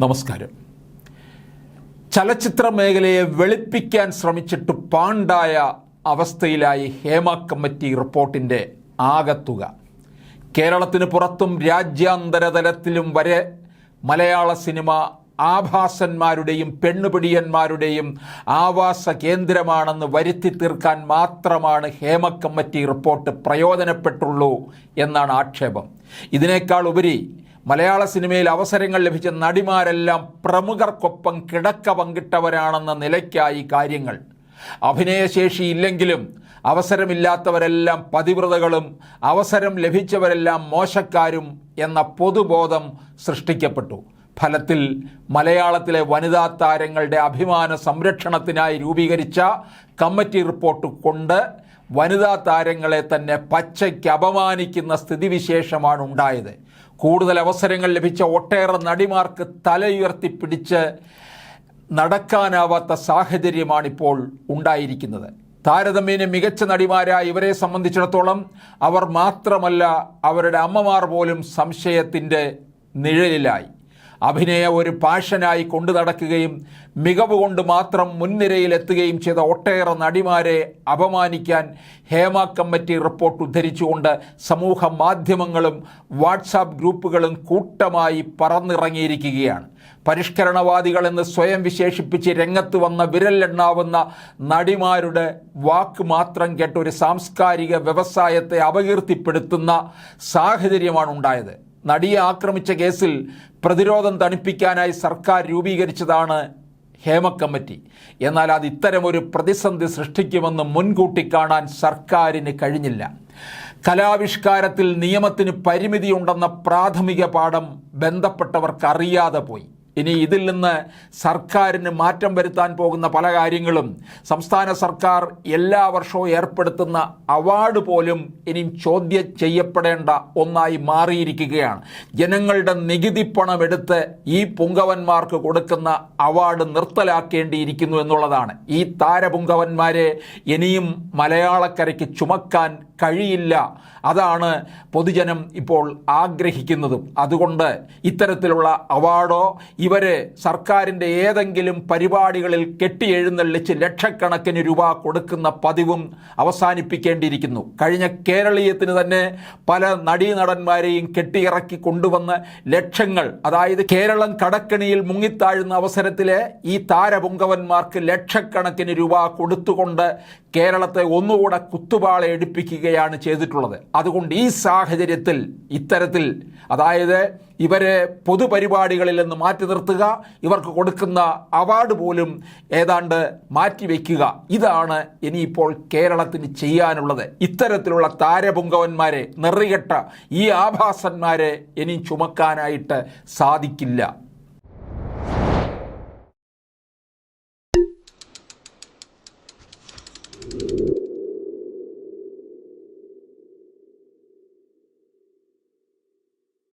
നമസ്കാരം. ചലച്ചിത്ര മേഖലയെ വെളുപ്പിക്കാൻ ശ്രമിച്ചിട്ട് പാണ്ടായ അവസ്ഥയിലായി ഹേമ കമ്മിറ്റി റിപ്പോർട്ടിൻ്റെ ആകത്തുക. കേരളത്തിന് പുറത്തും രാജ്യാന്തര തലത്തിലും വരെ മലയാള സിനിമ ആഭാസന്മാരുടെയും പെണ്ണുപിടിയന്മാരുടെയും ആവാസ കേന്ദ്രമാണെന്ന് വരുത്തി തീർക്കാൻ മാത്രമാണ് ഹേമ കമ്മിറ്റി റിപ്പോർട്ട് പ്രയോജനപ്പെട്ടുള്ളൂ എന്നാണ് ആക്ഷേപം. ഇതിനേക്കാൾ ഉപരി മലയാള സിനിമയിൽ അവസരങ്ങൾ ലഭിച്ച നടിമാരെല്ലാം പ്രമുഖർക്കൊപ്പം കിടക്ക പങ്കിട്ടവരാണെന്ന നിലയ്ക്കായി കാര്യങ്ങൾ. അഭിനയശേഷി ഇല്ലെങ്കിലും അവസരമില്ലാത്തവരെല്ലാം പതിവ്രതകളും അവസരം ലഭിച്ചവരെല്ലാം മോശക്കാരും എന്ന പൊതുബോധം സൃഷ്ടിക്കപ്പെട്ടു. ഫലത്തിൽ മലയാളത്തിലെ വനിതാ താരങ്ങളുടെ അഭിമാന സംരക്ഷണത്തിനായി രൂപീകരിച്ച കമ്മിറ്റി റിപ്പോർട്ട് കൊണ്ട് വനിതാ താരങ്ങളെ തന്നെ പച്ചയ്ക്ക് അപമാനിക്കുന്ന സ്ഥിതിവിശേഷമാണ് ഉണ്ടായത്. കൂടുതൽ അവസരങ്ങൾ ലഭിച്ച ഒട്ടേറെ നടിമാർക്ക് തലയുയർത്തിപ്പിടിച്ച് നടക്കാനാവാത്ത സാഹചര്യമാണിപ്പോൾ ഉണ്ടായിരിക്കുന്നത്. താരതമ്യേന മികച്ച നടിമാരായ ഇവരെ സംബന്ധിച്ചിടത്തോളം അവർ മാത്രമല്ല, അവരുടെ അമ്മമാർ പോലും സംശയത്തിൻ്റെ നിഴലിലായി. അഭിനയം ഒരു പാഷനായി കൊണ്ടു നടക്കുകയും മികവ് കൊണ്ട് മാത്രം മുൻനിരയിലെത്തുകയും ചെയ്ത ഒട്ടേറെ നടിമാരെ അപമാനിക്കാൻ ഹേമ കമ്മിറ്റി റിപ്പോർട്ട് ഉദ്ധരിച്ചുകൊണ്ട് സമൂഹ മാധ്യമങ്ങളും വാട്സാപ്പ് ഗ്രൂപ്പുകളും കൂട്ടമായി പറന്നിറങ്ങിയിരിക്കുകയാണ്. പരിഷ്കരണവാദികളെന്ന് സ്വയം വിശേഷിപ്പിച്ച് രംഗത്ത് വന്ന വിരലെണ്ണാവുന്ന നടിമാരുടെ വാക്ക് മാത്രം കേട്ട് ഒരു സാംസ്കാരിക വ്യവസായത്തെ അപകീർത്തിപ്പെടുത്തുന്ന സാഹചര്യമാണ് ഉണ്ടായത്. നടിയെ ആക്രമിച്ച കേസിൽ പ്രതിരോധം തണുപ്പിക്കാനായി സർക്കാർ രൂപീകരിച്ചതാണ് ഹേമ കമ്മിറ്റി. എന്നാൽ അത് ഇത്തരമൊരു പ്രതിസന്ധി സൃഷ്ടിക്കുമെന്ന് മുൻകൂട്ടി കാണാൻ സർക്കാരിന് കഴിഞ്ഞില്ല. കലാവിഷ്കാരത്തിൽ നിയമത്തിന് പരിമിതിയുണ്ടെന്ന പ്രാഥമിക പാഠം ബന്ധപ്പെട്ടവർക്ക് അറിയാതെ പോയി. ഇനി ഇതിൽ നിന്ന് സർക്കാരിന് മാറ്റം വരുത്താൻ പോകുന്ന പല കാര്യങ്ങളും, സംസ്ഥാന സർക്കാർ എല്ലാ വർഷവും ഏർപ്പെടുത്തുന്ന അവാർഡ് പോലും ഇനിയും ചോദ്യം ചെയ്യപ്പെടേണ്ട ഒന്നായി മാറിയിരിക്കുകയാണ്. ജനങ്ങളുടെ നികുതി പണം എടുത്ത് ഈ പുങ്കവന്മാർക്ക് കൊടുക്കുന്ന അവാർഡ് നിർത്തലാക്കേണ്ടിയിരിക്കുന്നു എന്നുള്ളതാണ്. ഈ താരപുങ്കവന്മാരെ ഇനിയും മലയാളക്കരയ്ക്ക് ചുമക്കാൻ കഴിയില്ല. അതാണ് പൊതുജനം ഇപ്പോൾ ആഗ്രഹിക്കുന്നതും. അതുകൊണ്ട് ഇത്തരത്തിലുള്ള അവാർഡോ ഇവരെ സർക്കാരിൻ്റെ ഏതെങ്കിലും പരിപാടികളിൽ കെട്ടിയെഴുന്നള്ളിച്ച് ലക്ഷക്കണക്കിന് രൂപ കൊടുക്കുന്ന പതിവും അവസാനിപ്പിക്കേണ്ടിയിരിക്കുന്നു. കഴിഞ്ഞ കേരളീയത്തിന് തന്നെ പല നടീനടന്മാരെയും കെട്ടിയിറക്കി കൊണ്ടുവന്ന് ലക്ഷങ്ങൾ, അതായത് കേരളം കടക്കണിയിൽ മുങ്ങിത്താഴുന്ന അവസരത്തിലെ ഈ താരപുങ്കവന്മാർക്ക് ലക്ഷക്കണക്കിന് രൂപ കൊടുത്തുകൊണ്ട് കേരളത്തെ ഒന്നുകൂടെ കുത്തുപാള എടുപ്പിക്കുകയാണ് ചെയ്തിട്ടുള്ളത്. അതുകൊണ്ട് ഈ സാഹചര്യത്തിൽ ഇത്തരത്തിൽ, അതായത് ഇവരെ പൊതുപരിപാടികളിൽ നിന്ന് മാറ്റി നിർത്തുക, ഇവർക്ക് കൊടുക്കുന്ന അവാർഡ് പോലും ഏതാണ്ട് മാറ്റിവെക്കുക, ഇതാണ് ഇനിയിപ്പോൾ കേരളത്തിന് ചെയ്യാനുള്ളത്. ഇത്തരത്തിലുള്ള താരപുങ്കവന്മാരെ, നെറികെട്ട ഈ ആഭാസന്മാരെ ഇനി ചുമക്കാനായിട്ട് സാധിക്കില്ല.